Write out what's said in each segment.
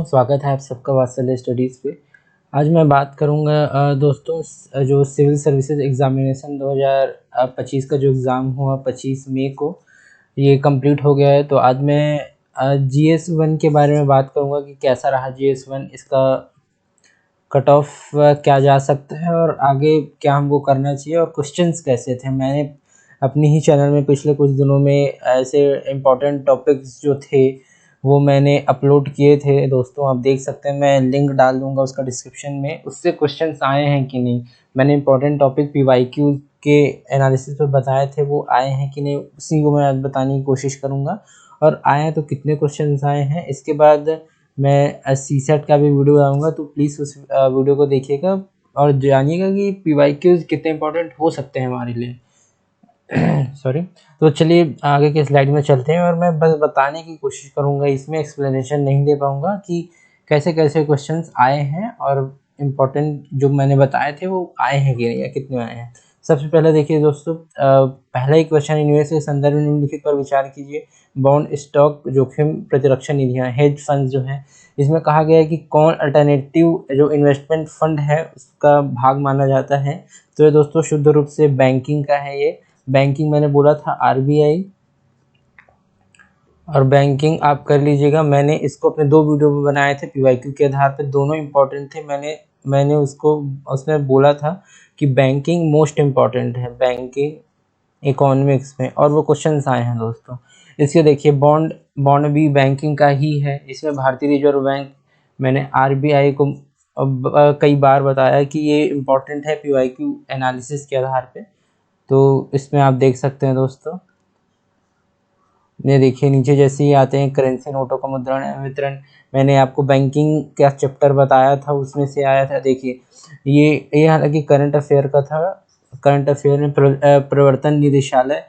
स्वागत है आप सबका वात्सल्य स्टडीज़ पे। आज मैं बात करूँगा दोस्तों जो सिविल सर्विसेज एग्ज़ामिनेशन 2025 का जो एग्ज़ाम हुआ 25 मई को ये कंप्लीट हो गया है। तो आज मैं GS1 के बारे में बात करूँगा कि कैसा रहा GS1, इसका कट ऑफ क्या जा सकता है और आगे क्या हमको करना चाहिए और क्वेश्चंस कैसे थे। मैंने अपने ही चैनल में पिछले कुछ दिनों में ऐसे इम्पोर्टेंट टॉपिक्स जो थे वो मैंने अपलोड किए थे दोस्तों, आप देख सकते हैं। मैं लिंक डाल दूंगा उसका डिस्क्रिप्शन में, उससे क्वेश्चंस आए हैं कि नहीं। मैंने इंपॉर्टेंट टॉपिक PYQ के एनालिसिस पे बताए थे, वो आए हैं कि नहीं उसी को मैं आज बताने की कोशिश करूँगा। और आए हैं तो कितने क्वेश्चंस आए हैं। इसके बाद मैं CSET का भी वीडियो बनाऊँगा, तो प्लीज़ उस वीडियो को देखिएगा और जानिएगा कि PYQs कितने इंपॉर्टेंट हो सकते हैं हमारे लिए। सॉरी। तो चलिए आगे के स्लाइड में चलते हैं और मैं बस बताने की कोशिश करूँगा, इसमें एक्सप्लेनेशन नहीं दे पाऊँगा कि कैसे कैसे क्वेश्चंस आए हैं और इम्पोर्टेंट जो मैंने बताए थे वो आए हैं कि नहीं या कितने आए हैं। सबसे पहले देखिए दोस्तों, पहला ही क्वेश्चन, इन्वेस्ट के संदर्भ में निम्नलिखित पर विचार कीजिए। बॉन्ड, स्टॉक, जोखिम प्रतिरक्षण निधियाँ, हेज फंड जो हैं, इसमें कहा गया है कि कौन अल्टरनेटिव जो इन्वेस्टमेंट फंड है उसका भाग माना जाता है। तो ये दोस्तों शुद्ध रूप से बैंकिंग का है। ये बैंकिंग मैंने बोला था RBI, और बैंकिंग आप कर लीजिएगा। मैंने इसको अपने 2 वीडियो में बनाए थे PYQ के आधार पे, दोनों इम्पॉर्टेंट थे। मैंने उसको उसमें बोला था कि बैंकिंग मोस्ट इम्पॉर्टेंट है बैंकिंग इकोनॉमिक्स में, और वो क्वेश्चंस आए हैं दोस्तों। इसके देखिए बॉन्ड भी बैंकिंग का ही है। इसमें भारतीय रिजर्व बैंक, मैंने RBI को कई बार बताया कि ये इम्पॉर्टेंट है PYQ एनालिसिस के आधार पे। तो इसमें आप देख सकते हैं दोस्तों, ये देखिए नीचे जैसे ही आते हैं करेंसी नोटों का मुद्रण एवं वितरण, मैंने आपको बैंकिंग का चैप्टर बताया था उसमें से आया था। देखिए ये हालांकि करंट अफेयर का था। करंट अफेयर में प्रवर्तन निदेशालय,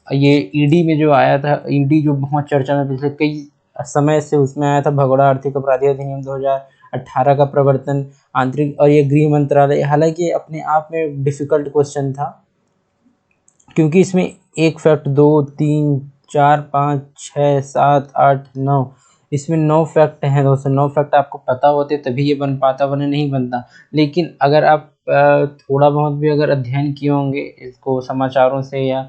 ये ED में जो आया था, ED जो बहुत चर्चा में पिछले कई समय से उसमें आया था। भगोड़ा आर्थिक अपराधी अधिनियम 2018 का प्रवर्तन, आंतरिक, और ये गृह मंत्रालय। हालांकि अपने आप में डिफिकल्ट क्वेश्चन था क्योंकि इसमें 1 फैक्ट 2 3 4 5 6 7 8 9, इसमें 9 फैक्ट हैं दोस्तों। 9 फैक्ट आपको पता होते तभी ये बन पाता, वरना नहीं बनता। लेकिन अगर आप थोड़ा बहुत भी अगर अध्ययन किए होंगे इसको समाचारों से या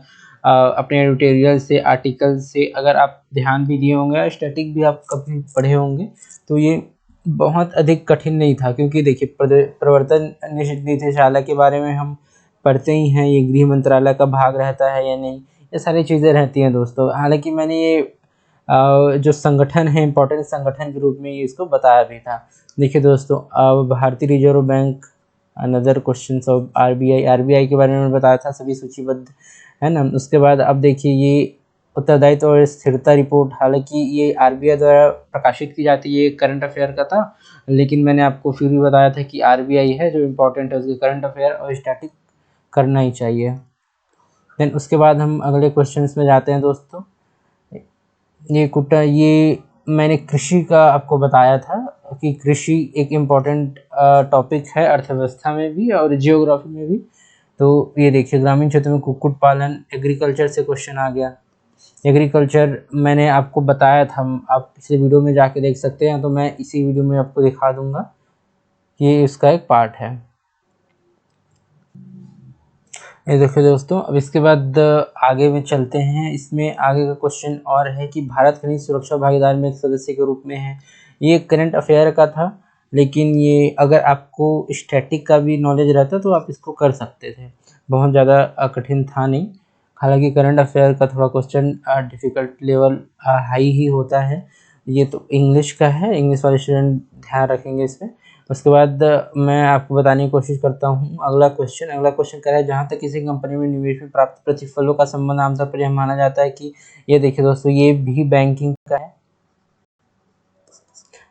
अपने एडिटोरियल से, आर्टिकल से, अगर आप ध्यान भी दिए होंगे, स्टैटिक भी आप कभी पढ़े होंगे, तो ये बहुत अधिक कठिन नहीं था। क्योंकि देखिए प्रवर्तन निदेशालय के बारे में हम पढ़ते ही हैं, ये गृह मंत्रालय का भाग रहता है या नहीं, ये सारी चीज़ें रहती हैं दोस्तों। हालांकि मैंने ये जो संगठन है इम्पोर्टेंट संगठन के रूप में ये इसको बताया भी था। देखिए दोस्तों, भारतीय reserve bank, another question of RBI के बारे में बताया था, सभी सूचीबद्ध है ना। उसके बाद अब देखिए ये उत्तरदायित्व और स्थिरता रिपोर्ट, हालांकि ये RBI द्वारा प्रकाशित की जाती है, ये करंट अफेयर का था। लेकिन मैंने आपको फिर भी बताया था कि RBI है जो इम्पोर्टेंट है, उसके करंट अफेयर और स्टैटिक करना ही चाहिए। देन उसके बाद हम अगले क्वेश्चंस में जाते हैं दोस्तों। ये मैंने कृषि का आपको बताया था कि कृषि एक इम्पॉर्टेंट टॉपिक है अर्थव्यवस्था में भी और जियोग्राफी में भी। तो ये देखिए ग्रामीण क्षेत्र में कुक्कुट पालन, एग्रीकल्चर से क्वेश्चन आ गया। एग्रीकल्चर मैंने आपको बताया था, आप पिछले वीडियो में जाके देख सकते हैं, तो मैं इसी वीडियो में आपको दिखा दूंगा, ये इसका एक पार्ट है। ये देखिए दोस्तों, अब इसके बाद आगे में चलते हैं। इसमें आगे का क्वेश्चन और है कि भारत खनिज सुरक्षा भागीदार में एक सदस्य के रूप में है। ये करंट अफेयर का था, लेकिन ये अगर आपको स्टैटिक का भी नॉलेज रहता तो आप इसको कर सकते थे, बहुत ज़्यादा कठिन था नहीं। हालांकि करंट अफेयर का थोड़ा क्वेश्चन डिफ़िकल्ट लेवल हाई ही होता है। ये तो इंग्लिश का है, इंग्लिश वाले स्टूडेंट ध्यान रखेंगे इसमें। उसके बाद मैं आपको बताने की कोशिश करता हूँ अगला क्वेश्चन कह रहा है, जहाँ तक किसी कंपनी में निवेश में प्राप्त प्रतिफलों का संबंध आमतौर पर यह माना जाता है कि, ये देखिए दोस्तों ये भी बैंकिंग का है,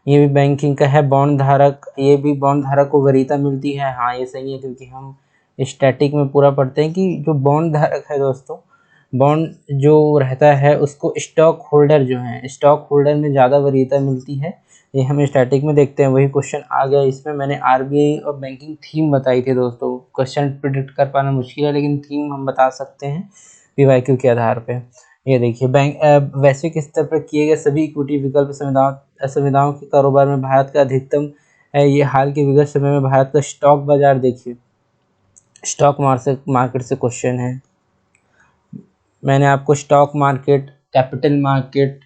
ये भी बैंकिंग का है। बॉन्ड धारक, ये भी बॉन्ड धारक को वरीयता मिलती है। हाँ ये सही है, क्योंकि हम स्टैटिक में पूरा पढ़ते हैं कि जो बॉन्ड धारक है दोस्तों, बॉन्ड जो रहता है उसको स्टॉक होल्डर जो है, स्टॉक होल्डर में ज़्यादा वरीयता मिलती है। ये हम स्टैटिक में देखते हैं। वही क्वेश्चन आ गया इसमें। मैंने RBI और बैंकिंग थीम बताई थी दोस्तों। क्वेश्चन प्रिडिक्ट कर पाना मुश्किल है, लेकिन थीम हम बता सकते हैं PYQ के आधार पे। ये देखिए वैश्विक स्तर पर किए गए सभी इक्विटी विकल्प सुविधाओं के कारोबार में भारत का अधिकतम है। ये हाल के विगत समय में भारत का स्टॉक बाजार देखिए, स्टॉक मार्केट से क्वेश्चन है। मैंने आपको स्टॉक मार्केट, कैपिटल मार्केट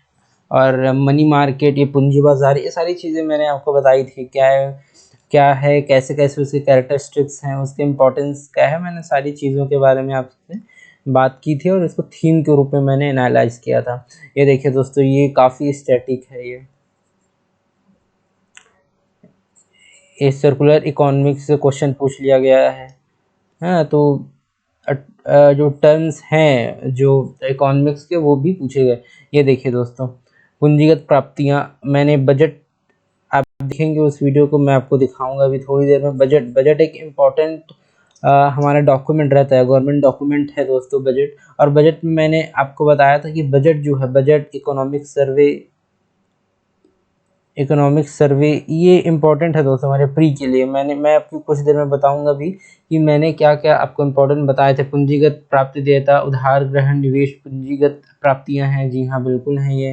और मनी मार्केट, ये पूंजी बाजार, ये सारी चीज़ें मैंने आपको बताई थी क्या है, कैसे कैसे उसके कैरेक्टरिस्टिक्स हैं, उसके इम्पोर्टेंस क्या है। मैंने सारी चीज़ों के बारे में आपसे बात की थी और इसको थीम के रूप में मैंने एनालाइज किया था। ये देखिए दोस्तों, ये काफ़ी स्टैटिक है। ये सर्कुलर इकोनॉमिक्स से क्वेश्चन पूछ लिया गया है। हाँ, तो जो टर्म्स हैं जो इकोनॉमिक्स के, वो भी पूछे गए। ये देखिए दोस्तों, पूंजीगत प्राप्तियां, मैंने बजट, आप देखेंगे उस वीडियो को, मैं आपको दिखाऊंगा अभी थोड़ी देर में। बजट एक इम्पॉर्टेंट हमारा डॉक्यूमेंट रहता है, गवर्नमेंट डॉक्यूमेंट है दोस्तों बजट। और बजट में मैंने आपको बताया था कि बजट जो है, बजट इकोनॉमिक सर्वे ये इम्पोर्टेंट है दोस्तों हमारे प्री के लिए। मैं आपको कुछ देर में बताऊंगा भी कि मैंने क्या क्या आपको इम्पोर्टेंट बताए थे। पूंजीगत प्राप्ति देयता, उधार ग्रहण, निवेश पूंजीगत प्राप्तियां हैं। जी हाँ, बिल्कुल हैं ये,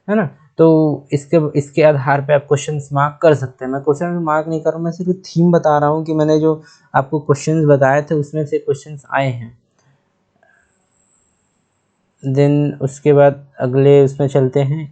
है ना। तो इसके आधार पे आप क्वेश्चंस मार्क कर सकते हैं। मैं क्वेश्चन मार्क नहीं कर रहा हूँ, मैं सिर्फ थीम बता रहा हूँ कि मैंने जो आपको क्वेश्चंस बताए थे उसमें से क्वेश्चंस आए हैं। देन उसके बाद अगले उसमें चलते हैं।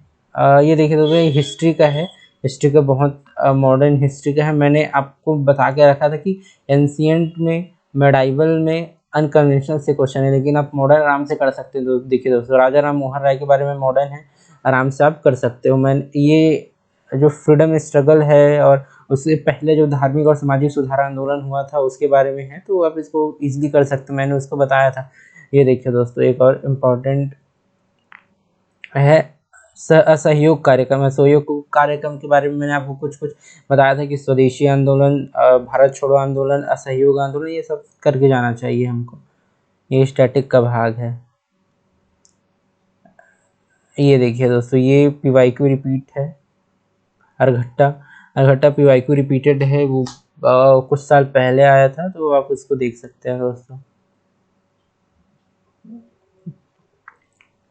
ये देखिए दोस्तों, ये हिस्ट्री का है। हिस्ट्री का बहुत मॉडर्न हिस्ट्री का है। मैंने आपको बता के रखा था कि एंशिएंट में, मेडाइवल में अनकन्वेंशनल से क्वेश्चन है, लेकिन आप मॉडर्न आराम से कर सकते हैं। देखिए दोस्तों, राजा राम मोहन राय के बारे में मॉडर्न है, आराम से आप कर सकते हो। ये जो फ्रीडम स्ट्रगल है और उससे पहले जो धार्मिक और सामाजिक सुधार आंदोलन हुआ था उसके बारे में है, तो आप इसको ईजिली कर सकते हो, मैंने उसको बताया था। ये देखिए दोस्तों, एक और इम्पॉर्टेंट है असहयोग कार्यक्रम। असहयोग कार्यक्रम के बारे में मैंने आपको कुछ बताया था कि स्वदेशी आंदोलन, भारत छोड़ो आंदोलन, असहयोग आंदोलन, ये सब करके जाना चाहिए हमको। ये स्टैटिक का भाग है। ये देखिए दोस्तों, ये पीवाईक्यू रिपीट है। अरघट्टा पीवाईक्यू रिपीटेड है, वो कुछ साल पहले आया था, तो आप उसको देख सकते हैं दोस्तों।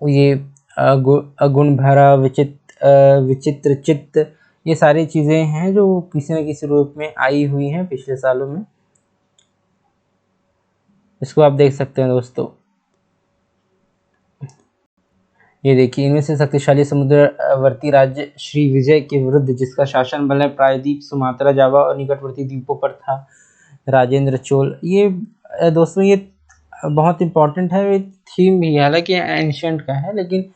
ये अगुण भरा, विचित्र चित्त, ये सारी चीज़ें हैं जो किसी न किसी रूप में आई हुई हैं पिछले सालों में। इसको आप देख सकते हैं दोस्तों। ये देखिए, इनमें से शक्तिशाली समुद्रवर्ती राज्य श्री विजय के विरुद्ध जिसका शासन बल प्रायद्वीप, सुमात्रा, जावा और निकटवर्ती द्वीपों पर था, राजेंद्र चोल। ये दोस्तों, ये बहुत इम्पोर्टेंट है। ये थीम भी हालांकि एंशिएंट का है, लेकिन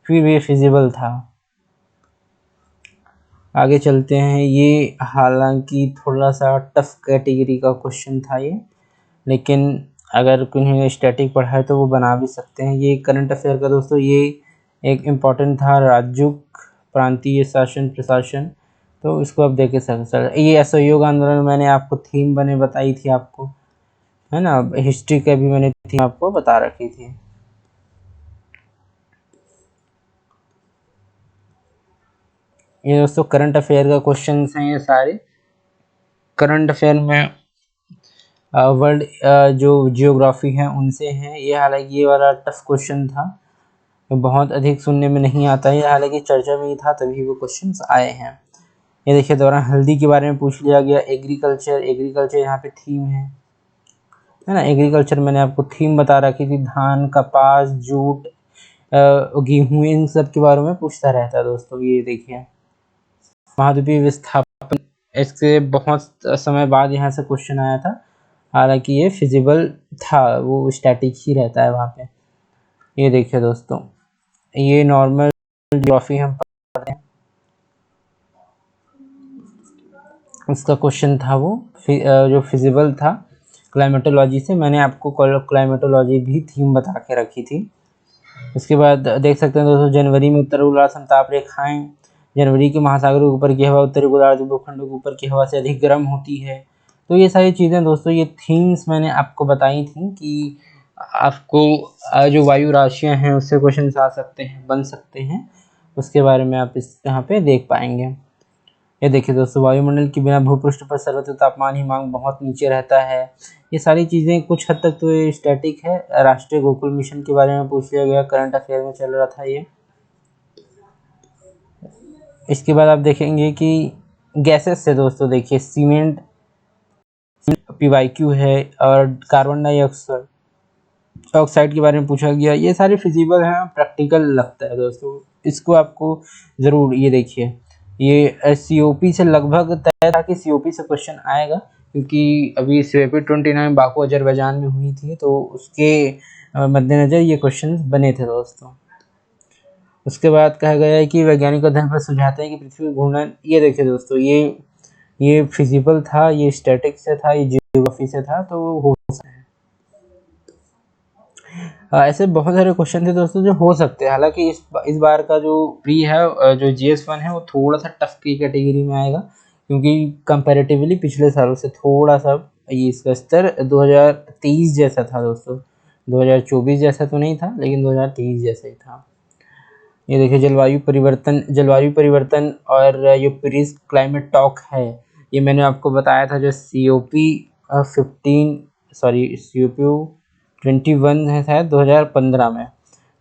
फिर भी फिजिबल था। आगे चलते हैं। ये हालांकि थोड़ा सा टफ कैटेगरी का क्वेश्चन था ये, लेकिन अगर उन्हें स्टैटिक पढ़ा है तो वो बना भी सकते हैं। ये करंट अफेयर का दोस्तों, ये एक इम्पॉर्टेंट था, राजयुग प्रांतीय शासन प्रशासन, तो इसको आप देख सकते। ये असहयोग आंदोलन मैंने आपको थीम बने बताई थी आपको, है ना। हिस्ट्री का भी मैंने थीम आपको बता रखी थी। ये दोस्तों करंट अफेयर का क्वेश्चन हैं ये सारे। करंट अफेयर में वर्ल्ड जो जियोग्राफी है उनसे हैं ये। हालांकि ये वाला टफ क्वेश्चन था, बहुत अधिक सुनने में नहीं आता है, हालांकि चर्चा में ही था तभी वो क्वेश्चंस आए हैं। ये देखिए, दौरान हल्दी के बारे में पूछ लिया गया। एग्रीकल्चर यहाँ पे थीम है ना। एग्रीकल्चर मैंने आपको थीम बता रखी थी, धान, कपास, जूट, गेहूँ, इन सब के बारे में पूछता रहता है दोस्तों। ये देखिए, महाद्वीपीय विस्थापन, इससे बहुत समय बाद यहाँ से क्वेश्चन आया था, हालांकि ये फिजिबल था, वो स्टैटिक ही रहता है वहाँ पे। ये देखिए दोस्तों, ये नॉर्मल ज्योग्राफी हम पढ़ते हैं, उसका क्वेश्चन था वो जो फिजिबल था। क्लाइमेटोलॉजी से मैंने आपको क्लाइमेटोलॉजी भी थीम बता के रखी थी। उसके बाद देख सकते हैं दोस्तों, जनवरी में उत्तर गोलार्ध समताप रेखाएं, जनवरी के महासागर के ऊपर की हवा उत्तरी गोलार्ध भूखंडों के ऊपर की हवा से अधिक गर्म होती है। तो ये सारी चीज़ें दोस्तों, ये थीम्स मैंने आपको बताई थी कि आपको जो वायु राशियाँ हैं उससे क्वेश्चन आ सकते हैं, बन सकते हैं, उसके बारे में आप इस यहाँ पे देख पाएंगे। ये देखिए दोस्तों, वायुमंडल के बिना भूपृष्ठ पर सर्वत्र तापमान हिमांक बहुत नीचे रहता है। ये सारी चीज़ें कुछ हद तक तो ये स्टैटिक है। राष्ट्रीय गोकुल मिशन के बारे में पूछ लिया गया, करंट अफेयर में चल रहा था ये। इसके बाद आप देखेंगे कि गैसेस से दोस्तों, देखिए सीमेंट PYQ है, और कार्बन डाइऑक्साइड के बारे में पूछा गया। ये सारे फिजिबल हैं, प्रैक्टिकल लगता है दोस्तों, इसको आपको ज़रूर, ये देखिए ये COP से लगभग तय था कि COP से क्वेश्चन आएगा, क्योंकि अभी COP 29 बाकू अजरबैजान में हुई थी, तो उसके मद्देनज़र ये क्वेश्चन बने थे दोस्तों। उसके बाद कहा गया है कि वैज्ञानिक अध्ययन पर सुझाते हैं कि पृथ्वी घूर्णन, ये देखिए दोस्तों, ये फिजिबल था, ये स्टैटिक से था, ये जियोग्राफी से था, तो हो सकता है। ऐसे बहुत सारे क्वेश्चन थे दोस्तों जो हो सकते हैं। हालांकि इस बार का जो प्री है, जो GS1 है, वो थोड़ा सा टफ की कैटेगरी में आएगा, क्योंकि कंपैरेटिवली पिछले सालों से थोड़ा सा ये इसका स्तर 2023 जैसा था दोस्तों। 2024 जैसा तो नहीं था, लेकिन 2023 जैसा ही था। ये देखिए जलवायु परिवर्तन और ये पेरिस क्लाइमेट टॉक है, ये मैंने आपको बताया था, जो COP 21 है शायद 2015 में।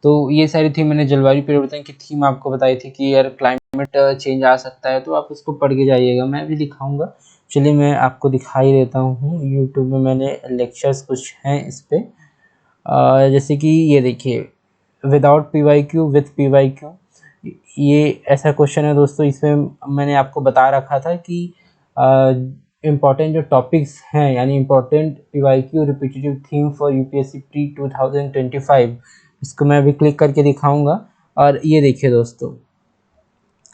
तो ये सारी थी, मैंने जलवायु परिवर्तन की थीम आपको बताई थी कि यार क्लाइमेट चेंज आ सकता है, तो आप उसको पढ़ के जाइएगा, मैं भी दिखाऊंगा। चलिए मैं आपको दिखाई देता हूँ, यूट्यूब में मैंने लेक्चर्स कुछ हैं इस पे, जैसे कि ये देखिए विदाउट PYQ विथ PYQ, ये ऐसा क्वेश्चन है दोस्तों। इसमें मैंने आपको बता रखा था कि इम्पॉर्टेंट जो टॉपिक्स हैं, यानी important PYQ repetitive theme for UPSC pre 2025, इसको मैं अभी क्लिक करके दिखाऊंगा। और ये देखिए दोस्तों,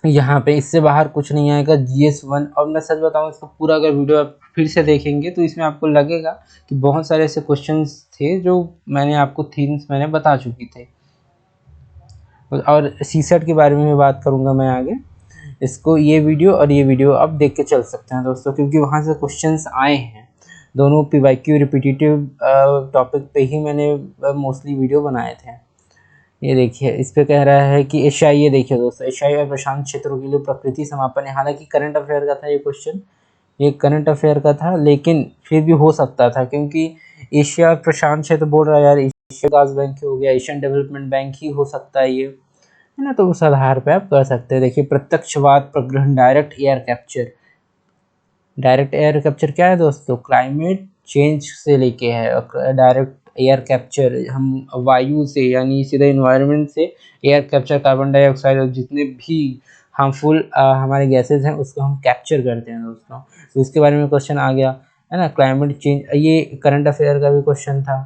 यहाँ पे इससे बाहर कुछ नहीं आएगा GS1। और मैं सच बताऊँ, इसका पूरा अगर वीडियो आप फिर से देखेंगे तो इसमें आपको लगेगा कि बहुत सारे ऐसे क्वेश्चंस थे जो मैंने आपको थीम्स मैंने बता चुकी थे। और CSET के बारे में बात करूँगा मैं आगे। इसको ये वीडियो और ये वीडियो आप देख के चल सकते हैं दोस्तों, क्योंकि वहाँ से क्वेश्चंस आए हैं। दोनों PYQ रिपीटेटिव टॉपिक पे ही मैंने मोस्टली वीडियो बनाए थे। ये देखिए इस पे कह रहा है कि एशियाई, ये देखिए दोस्तों, एशियाई और प्रशांत क्षेत्रों के लिए प्रकृति समापन है। हालांकि करंट अफेयर का था ये क्वेश्चन, ये करंट अफेयर का था, लेकिन फिर भी हो सकता था, क्योंकि एशिया प्रशांत क्षेत्र बोल रहा है यार, एशिया विकास बैंक हो गया, एशियन डेवलपमेंट बैंक ही हो सकता है ये, है ना। तो उस आधार पे आप कर सकते हैं। देखिए प्रत्यक्षवाद प्रग्रहण, direct air capture. Direct air capture क्या है दोस्तों, क्लाइमेट चेंज से लेके है। डायरेक्ट एयर कैप्चर, हम वायु से यानी सीधे इन्वायरमेंट से एयर कैप्चर, कार्बन डाइऑक्साइड और जितने भी हार्मफुल हमारे गैसेज हैं उसको हम कैप्चर करते हैं दोस्तों। तो इसके बारे में क्वेश्चन आ गया, है ना। क्लाइमेट चेंज, ये करंट अफेयर का भी क्वेश्चन था,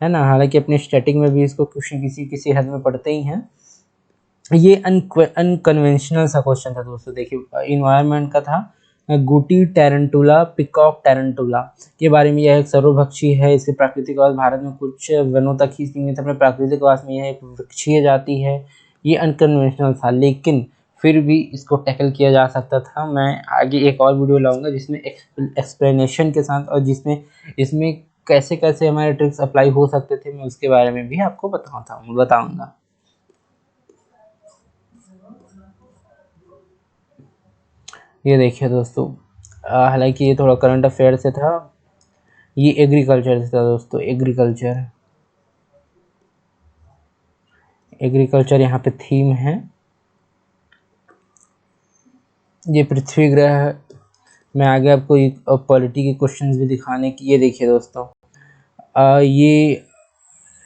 है ना। हालांकि अपने स्टैटिक में भी इसको किसी हद में पढ़ते ही हैं। ये अनकन्वेंशनल सा क्वेश्चन था दोस्तों। देखिए इन्वायरमेंट का था, गुटी टेरेंटुला, पिकॉक टेरेंटुला के बारे में। यह एक सर्वभक्षी है, इसके प्राकृतिक आवास भारत में कुछ वनों तक ही सीमित है। अपने प्राकृतिक आवास में यह एक वृक्षीय जाति है। ये अनकन्वेंशनल था, लेकिन फिर भी इसको टैकल किया जा सकता था। मैं आगे एक और वीडियो लाऊंगा जिसमें एक्सप्लेनेशन के साथ, और जिसमें इसमें कैसे कैसे हमारे ट्रिक्स अप्लाई हो सकते थे, मैं उसके बारे में भी आपको बताऊंगा। ये देखिए दोस्तों, हालांकि ये थोड़ा करंट अफेयर से था, ये एग्रीकल्चर से था दोस्तों। एग्रीकल्चर यहाँ पे थीम है। ये पृथ्वी ग्रह, मैं आगे आपको पॉलिटी के क्वेश्चंस भी दिखाने की। ये देखिए दोस्तों, ये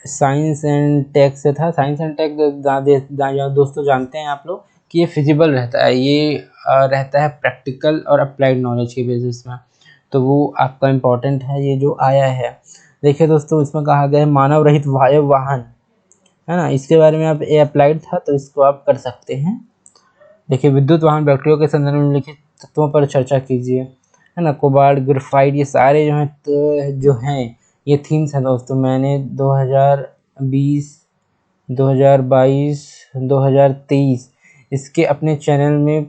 साइंस एंड टेक से था। साइंस एंड टेक दोस्तों जानते हैं आप लोग कि ये फिजिबल रहता है, ये रहता है प्रैक्टिकल और अप्लाइड नॉलेज के बेसिस में, तो वो आपका इम्पोर्टेंट है ये जो आया है। देखिए दोस्तों, इसमें कहा गया है मानव रहित वायु वाहन, है ना। इसके बारे में आप ये अप्लाइड था, तो इसको आप कर सकते हैं। देखिए विद्युत वाहन, बैटरियों के संदर्भ में लिखित तत्वों पर चर्चा कीजिए, है ना। कोबाल्ट, ग्रेफाइट, ये सारे जो हैं ये थीम्स हैं दोस्तों। मैंने 2020, 2022, 2023 इसके अपने चैनल में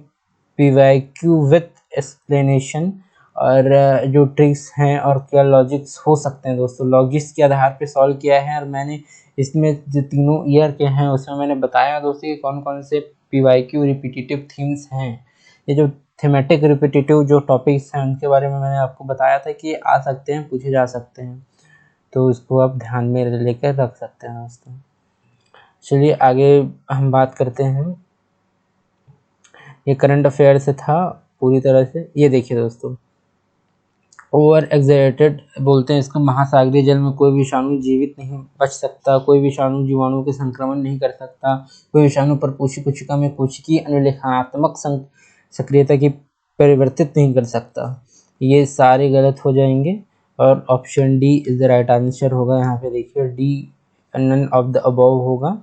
PYQ विथ एक्सप्लेनेशन और जो ट्रिक्स हैं और क्या लॉजिक्स हो सकते हैं दोस्तों, लॉजिक्स के आधार पे सॉल्व किया है। और मैंने इसमें जो तीनों ईयर के हैं उसमें मैंने बताया दोस्तों कि कौन कौन से PYQ रिपीटेटिव थीम्स हैं। ये जो थीमेटिक रिपीटेटिव जो टॉपिक्स हैं उनके बारे में मैंने आपको बताया था कि आ सकते हैं, पूछे जा सकते हैं, तो इसको आप ध्यान में लेकर रख सकते हैं दोस्तों। चलिए आगे हम बात करते हैं। ये करंट अफेयर से था पूरी तरह से। ये देखिए दोस्तों, ओवर एग्जैरेटेड बोलते हैं इसको। महासागरीय जल में कोई विषाणु जीवित नहीं बच सकता, कोई विषाणु जीवाणुओं के संक्रमण नहीं कर सकता, कोई विषाणु परपोषी कोशिका में कोशिकीय अनुलेखनात्मक सक्रियता की परिवर्तित नहीं कर सकता। ये सारे गलत हो जाएंगे और option D is the right answer होगा। यहाँ पे देखिए D none of the above होगा।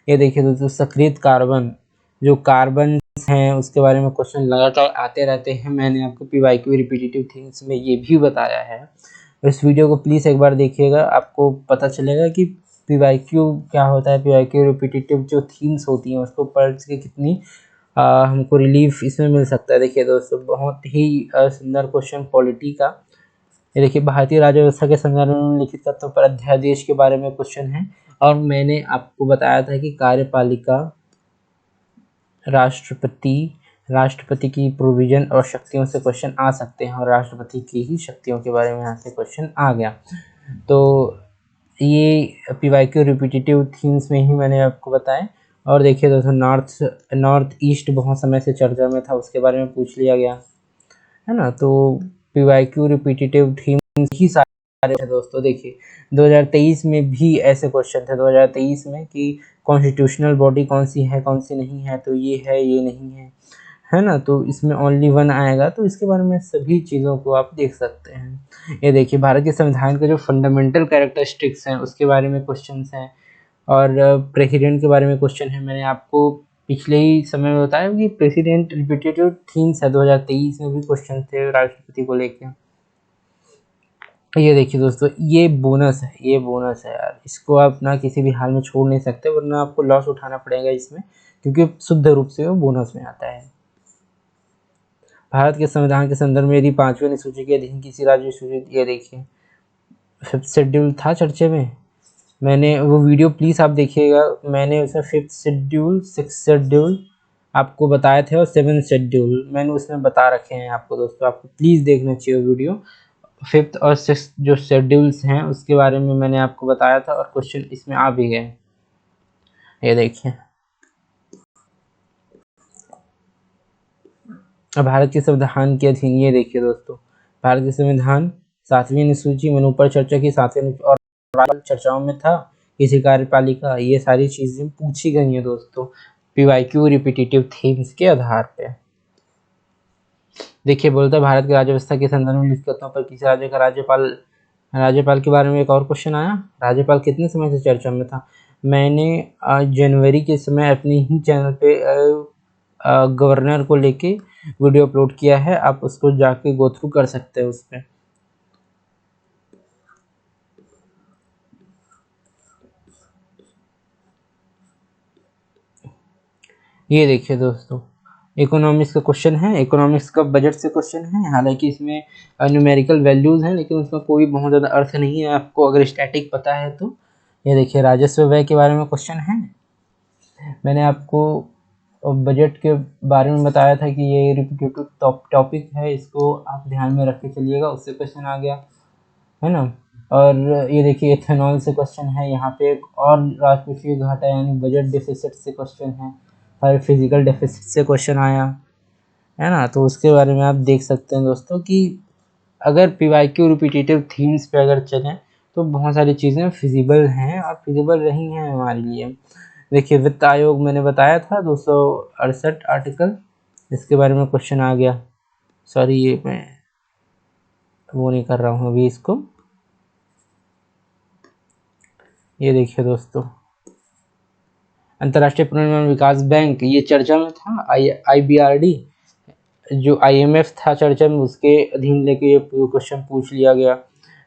ये देखिए दोस्तों, सक्रिय कार्बन, जो कार्बन हैं उसके बारे में क्वेश्चन लगातार आते रहते हैं। मैंने आपको पीवाईक्यू रिपीटेटिव थिंग्स में ये भी बताया है। इस वीडियो को प्लीज़ एक बार देखिएगा, आपको पता चलेगा कि पीवाईक्यू क्या होता है। पीवाईक्यू रिपीटेटिव जो थीम्स होती हैं उसको पढ़ के कितनी हमको रिलीफ इसमें मिल सकता है। देखिए दोस्तों, बहुत ही सुंदर क्वेश्चन पॉलिटी का। ये देखिए, भारतीय राज्य व्यवस्था के संदर्भ में लिखित तत्वों पर अध्यादेश के बारे में क्वेश्चन है। और मैंने आपको बताया था कि कार्यपालिका, राष्ट्रपति की प्रोविजन और शक्तियों से क्वेश्चन आ सकते हैं, और राष्ट्रपति की ही शक्तियों के बारे में यहाँ से क्वेश्चन आ गया। तो ये पीवाईक्यू रिपीटेटिव थीम्स में ही मैंने आपको बताया। और देखिए दोस्तों, नॉर्थ ईस्ट बहुत समय से चर्चा में था, उसके बारे में पूछ लिया गया है ना। तो पीवाईक्यू रिपीटेटिव थीम्स ही सारे थे दोस्तों। देखिए 2023 में भी ऐसे क्वेश्चन थे, 2023 में, कि कॉन्स्टिट्यूशनल बॉडी कौन सी है कौन सी नहीं है, तो ये है ये नहीं है ना। तो इसमें ओनली वन आएगा, तो इसके बारे में सभी चीज़ों को आप देख सकते हैं। ये देखिए, भारत के संविधान के जो फंडामेंटल कैरेक्टरिस्टिक्स हैं उसके बारे में क्वेश्चंस हैं, और प्रेसिडेंट के बारे में क्वेश्चन है। मैंने आपको पिछले ही समय में बताया कि प्रेसिडेंट रिपीटेटिव थीम्स है, 2023 में भी क्वेश्चन थे राष्ट्रपति को लेके। ये देखिए दोस्तों, ये बोनस है यार, इसको आप ना किसी भी हाल में छोड़ नहीं सकते, वरना आपको लॉस उठाना पड़ेगा इसमें, क्योंकि शुद्ध रूप से वो बोनस में आता है। भारत के संविधान के संदर्भ में यदि 5वीं अनुसूची के अधीन किसी राज्य सूचित, ये देखिए 5th शेड्यूल था चर्चे में, मैंने वो वीडियो प्लीज़ आप देखिएगा। मैंने उसमें 5th शेड्यूल, 6th शेड्यूल आपको बताए थे, और 7th शेड्यूल मैंने उसमें बता रखे हैं आपको दोस्तों। आपको प्लीज़ देखना चाहिए वीडियो। 5th और 6th जो शेड्यूल्स हैं उसके बारे में मैंने आपको बताया था, और क्वेश्चन इसमें आ भी गए। ये देखिए, भारत के संविधान के अधीन, ये देखिए दोस्तों, भारत के संविधान 7वीं अनुसूची, मैंने ऊपर चर्चा की 7वीं अनुसूची, और चर्चाओं में था किसी कार्यपालिका, ये सारी चीज़ें पूछी गई हैं दोस्तों पीवाईक्यू रिपीटेटिव थीम्स के आधार पे। देखिए, बोलता है भारत की राज्य व्यवस्था के संदर्भ में लिखित तत्वों पर किसी राज्य का राज्यपाल के बारे में एक और क्वेश्चन आया। राज्यपाल कितने समय से चर्चा में था? मैंने जनवरी के समय अपनी ही चैनल पे गवर्नर को लेके वीडियो अपलोड किया है, आप उसको जाके गो थ्रू कर सकते हैं उस पर। ये देखिए दोस्तों, इकोनॉमिक्स का क्वेश्चन है, इकोनॉमिक्स का बजट से क्वेश्चन है। हालांकि इसमें न्यूमेरिकल वैल्यूज़ हैं, लेकिन उसका कोई बहुत ज़्यादा अर्थ नहीं है आपको अगर स्टैटिक पता है तो। ये देखिए, राजस्व व्यय के बारे में क्वेश्चन है। मैंने आपको बजट के बारे में बताया था कि ये रिपीटेटिव टॉपिक है, इसको आप ध्यान में रख के चलिएगा, उससे क्वेश्चन आ गया है ना। और ये देखिए, एथेनॉल से क्वेश्चन है। यहाँ पे एक और राजकोषीय घाटा यानी बजट डेफिसिट से क्वेश्चन है, और फिजिकल डेफिसिट से क्वेश्चन आया है ना। तो उसके बारे में आप देख सकते हैं दोस्तों कि अगर पीवाईक्यू रिपीटेटिव थीम्स पे अगर चलें तो बहुत सारी चीज़ें फिजिबल हैं और फिजिबल रही हैं हमारे लिए। देखिए, वित्त आयोग मैंने बताया था 268 आर्टिकल, इसके बारे में क्वेश्चन आ गया। सॉरी, ये मैं वो नहीं कर रहा हूँ अभी इसको। ये देखिए दोस्तों, अंतर्राष्ट्रीय पुनर्निर्माण विकास बैंक, ये चर्चा में था। IBRD जो IMF था चर्चा में, उसके अधीन लेके ये क्वेश्चन पूछ लिया गया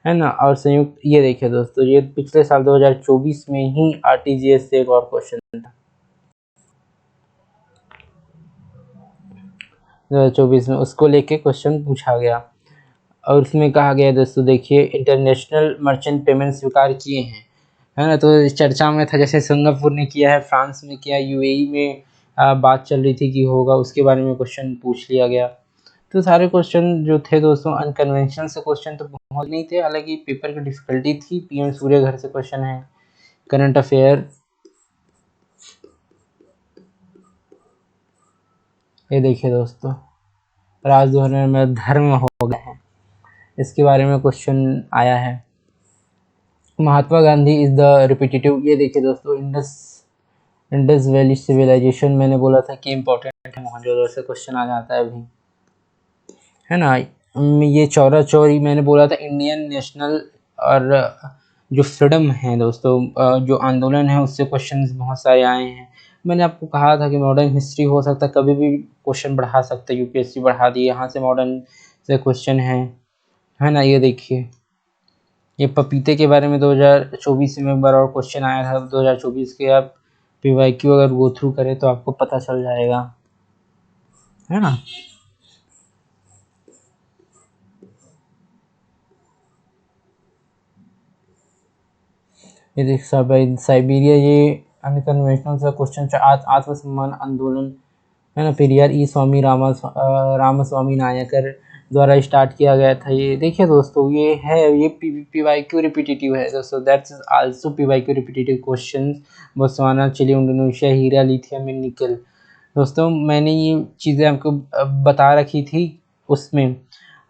है ना। और संयुक्त, ये देखिए दोस्तों, ये पिछले साल 2024 में ही RTGS से एक और क्वेश्चन था, 2024 में उसको लेके क्वेश्चन पूछा गया। और उसमें कहा गया दोस्तों, देखिए, इंटरनेशनल मर्चेंट पेमेंट स्वीकार किए हैं, है ना। तो इस चर्चा में था, जैसे सिंगापुर ने किया है, फ्रांस में किया, UAE में बात चल रही थी कि होगा, उसके बारे में क्वेश्चन पूछ लिया गया तो सारे क्वेश्चन जो थे दोस्तों अनकन्वेंशनल से क्वेश्चन तो बहुत नहीं थे, हालांकि पेपर की डिफिकल्टी थी। पीएम सूर्य घर से क्वेश्चन है, करंट अफेयर, ये देखिए दोस्तों, राजधोरण में धर्म हो गए हैं, इसके बारे में क्वेश्चन आया है। Mahatma Gandhi is the repetitive, ये देखिए दोस्तों, इंडस वैली सिविलाइजेशन मैंने बोला था कि इम्पोर्टेंट है, मोहनजोदड़ो से क्वेश्चन आ जाता है अभी, है ना। ये चौरा चौरी मैंने बोला था, इंडियन नेशनल और जो फ्रीडम है दोस्तों, जो आंदोलन है उससे क्वेश्चंस बहुत सारे आए हैं। मैंने आपको कहा था कि मॉडर्न हिस्ट्री हो सकता है, कभी भी क्वेश्चन बढ़ा सकता है, यूपीएससी बढ़ा दी, यहाँ से मॉडर्न से क्वेश्चन है ना। ये देखिए, ये पपीते के बारे में 2024 में एक बार और क्वेश्चन आया था, 2024 के आप पीवाईक्यू अगर गो थ्रू करें तो आपको पता चल जाएगा, है ना। ये देख साइबेरिया, ये अनकन्वेंशनल सा क्वेश्चन, आत्मसम्मान आंदोलन, है ना, पेरियार ई स्वामी रामास्वामी नायकर द्वारा स्टार्ट किया गया था। ये देखिए दोस्तों, ये है, ये पीवाईक्यू रिपीटेटिव है दोस्तों, that's also PYQ repetitive questions. Botswana, Chile, Indonesia, हीरा, लिथियम एंड निकल। दोस्तों मैंने ये चीज़ें आपको बता रखी थी उसमें,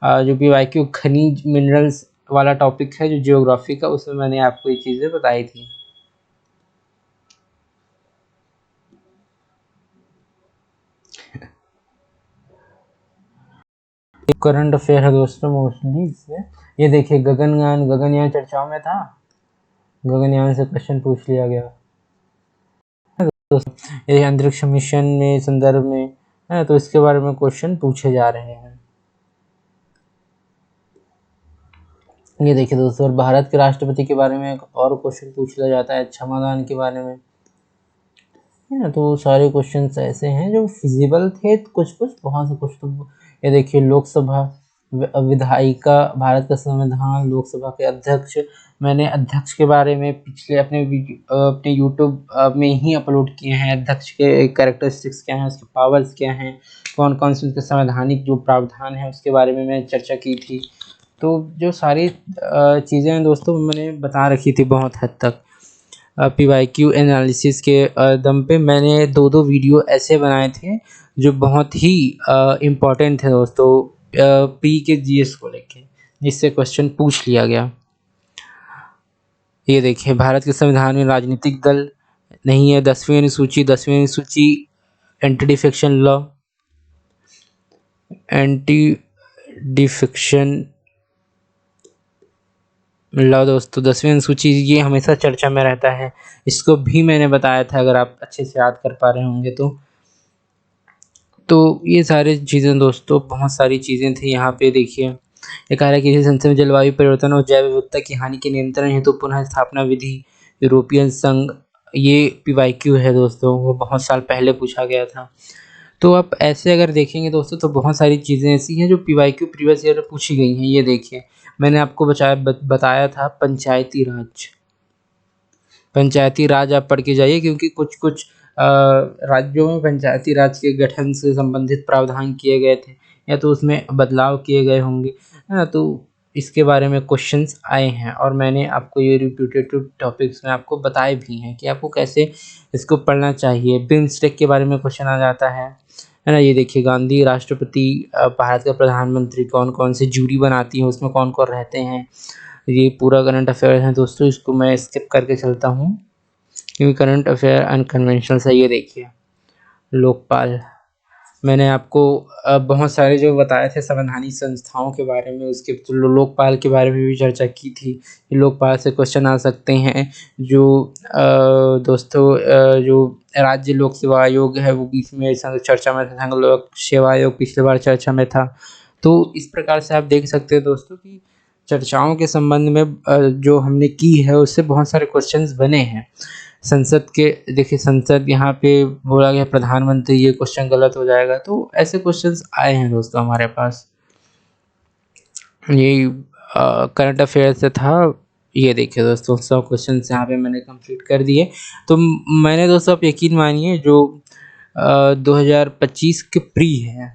जो पीवाईक्यू खनिज मिनरल्स वाला टॉपिक है जो जियोग्राफी का, उसमें मैंने आपको ये चीज़ें बताई थी। करंट अफेयर है दोस्तों मोस्टली इसमें। ये देखिए, गगनयान चर्चाओं में था, गगनयान से क्वेश्चन पूछ लिया गया दोस्तों। ये अंतरिक्ष मिशन में संदर्भ में है, तो इसके बारे में क्वेश्चन पूछे जा रहे हैं। ये देखिए दोस्तों, और भारत के राष्ट्रपति के बारे में एक और क्वेश्चन पूछ लिया जाता है, क्षमादान के बारे में, है ना। तो सारे क्वेश्चंस ऐसे हैं जो फिजिबल थे, कुछ बहुत से कुछ तो। ये देखिए, लोकसभा विधायिका, भारत का संविधान, लोकसभा के अध्यक्ष, मैंने अध्यक्ष के बारे में पिछले अपने यूट्यूब में ही अपलोड किए हैं। अध्यक्ष के कैरेक्टरिस्टिक्स क्या हैं, उसके पावर्स क्या हैं, कौन कौन से उसके संवैधानिक जो प्रावधान है उसके बारे में मैं चर्चा की थी। तो जो सारी चीज़ें हैं दोस्तों मैंने बता रखी थी बहुत हद तक। पीवाईक्यू एनालिसिस के दम पे मैंने दो वीडियो ऐसे बनाए थे जो बहुत ही इम्पोर्टेंट थे दोस्तों, पी के जीएस को लेके, जिससे क्वेश्चन पूछ लिया गया। ये देखिए, भारत के संविधान में राजनीतिक दल नहीं है, 10वीं अनुसूची anti defection law, anti defection law दोस्तों, 10वीं अनुसूची, ये हमेशा चर्चा में रहता है, इसको भी मैंने बताया था, अगर आप अच्छे से याद कर पा रहे होंगे तो ये सारी चीज़ें दोस्तों, बहुत सारी चीज़ें थी यहाँ पे। देखिए, ये कह रहा है कि किसी संस्था में जलवायु परिवर्तन और जैव विविधता की हानि के नियंत्रण हेतु पुनः स्थापना विधि, यूरोपियन संघ, ये पीवाईक्यू है दोस्तों, वो बहुत साल पहले पूछा गया था। तो आप ऐसे अगर देखेंगे दोस्तों तो बहुत सारी चीज़ें ऐसी हैं जो पीवाईक्यू प्रीवियस ईयर में पूछी गई हैं। ये देखिए, मैंने आपको बताया था पंचायती राज आप पढ़ के जाइए, क्योंकि कुछ राज्यों में पंचायती राज के गठन से संबंधित प्रावधान किए गए थे, या तो उसमें बदलाव किए गए होंगे, है ना। तो इसके बारे में क्वेश्चंस आए हैं, और मैंने आपको ये रिपीटेटिव टॉपिक्स में आपको बताए भी हैं कि आपको कैसे इसको पढ़ना चाहिए। बिम्स्टेक के बारे में क्वेश्चन आ जाता है ना। ये देखिए, गांधी, राष्ट्रपति, भारत का प्रधानमंत्री कौन कौन से जूरी बनाती है, उसमें कौन कौन रहते हैं, ये पूरा करंट अफेयर है दोस्तों। इसको मैं स्किप करके चलता हूँ क्योंकि करंट अफेयर अनकन्वेंशनल है। ये देखिए, लोकपाल, मैंने आपको बहुत सारे जो बताए थे संवैधानिक संस्थाओं के बारे में, उसके लोकपाल के बारे में भी चर्चा की थी। लोकपाल से क्वेश्चन आ सकते हैं। जो दोस्तों जो राज्य लोक सेवा आयोग है वो बीच में चर्चा में था, संघ लोक सेवा आयोग पिछले बार चर्चा में था। तो इस प्रकार से आप देख सकते हैं दोस्तों कि चर्चाओं के संबंध में जो हमने की है उससे बहुत सारे क्वेश्चंस बने हैं। संसद के, देखिए संसद, यहाँ पे बोला गया प्रधानमंत्री, ये क्वेश्चन गलत हो जाएगा। तो ऐसे क्वेश्चंस आए हैं दोस्तों हमारे पास। ये करंट अफेयर से था। ये देखिए दोस्तों, 100 क्वेश्चन यहाँ पे मैंने कंप्लीट कर दिए। तो मैंने दोस्तों, आप यकीन मानिए, जो 2025 के प्री है,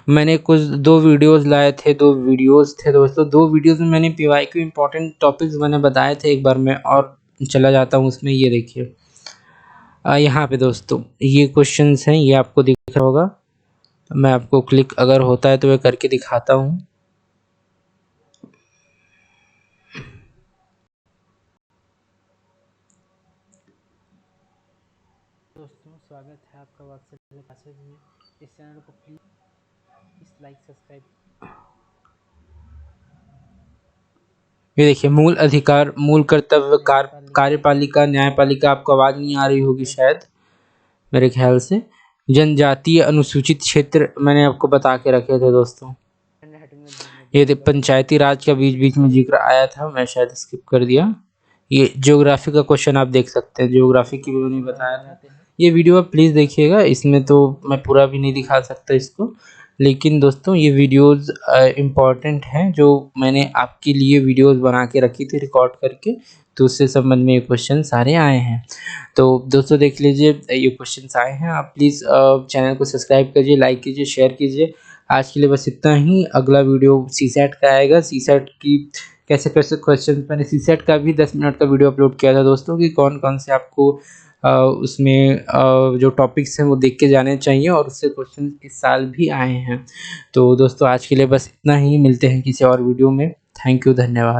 मैंने कुछ 2 वीडियोज़ लाए थे, 2 वीडियोज़ थे दोस्तों, 2 वीडियोज़ में मैंने पीवाईक्यू इम्पोर्टेंट टॉपिक्स मैंने बताए थे। एक बार मैं और चला जाता हूँ उसमें, ये देखिए। यहाँ पे दोस्तों ये क्वेश्चंस हैं, ये आपको दिख रहा होगा। मैं आपको क्लिक अगर होता है तो मैं करके दिखाता हूँ। दोस्तों स्वागत है आपका वापस क्लासेस में। इस चैनल को प्लीज़ लाइक सब्सक्राइब। ये देखिए, मूल अधिकार, मूल कर्तव्य, कार्यपालिका, न्यायपालिका। आपको आवाज़ नहीं आ रही होगी शायद, मेरे ख्याल से। जनजातीय अनुसूचित क्षेत्र मैंने आपको बता के रखे थे दोस्तों। ये पंचायती राज का बीच बीच में जिक्र आया था, मैं शायद स्किप कर दिया। ये ज्योग्राफी का क्वेश्चन आप देख सकते हैं, ज्योग्राफी की भी मैंने बताया था। ये वीडियो आप प्लीज़ देखिएगा, इसमें तो मैं पूरा भी नहीं दिखा सकता इसको, लेकिन दोस्तों ये वीडियोज़ इम्पॉर्टेंट हैं, जो मैंने आपके लिए वीडियोज़ बना के रखी थी रिकॉर्ड करके, तो उससे संबंध में ये क्वेश्चन सारे आए हैं। तो दोस्तों देख लीजिए, ये क्वेश्चंस आए हैं। आप प्लीज़ चैनल को सब्सक्राइब कीजिए, लाइक कीजिए, शेयर कीजिए। आज के लिए बस इतना ही। अगला वीडियो सीसैट का आएगा। सीसैट की कैसे कैसे क्वेश्चन, मैंने सीसैट का भी 10 मिनट का वीडियो अपलोड किया था दोस्तों, कि कौन कौन से आपको उसमें जो टॉपिक्स हैं वो देख के जाने चाहिए, और उससे क्वेश्चन इस साल भी आए हैं। तो दोस्तों आज के लिए बस इतना ही। मिलते हैं किसी और वीडियो में। थैंक यू, धन्यवाद।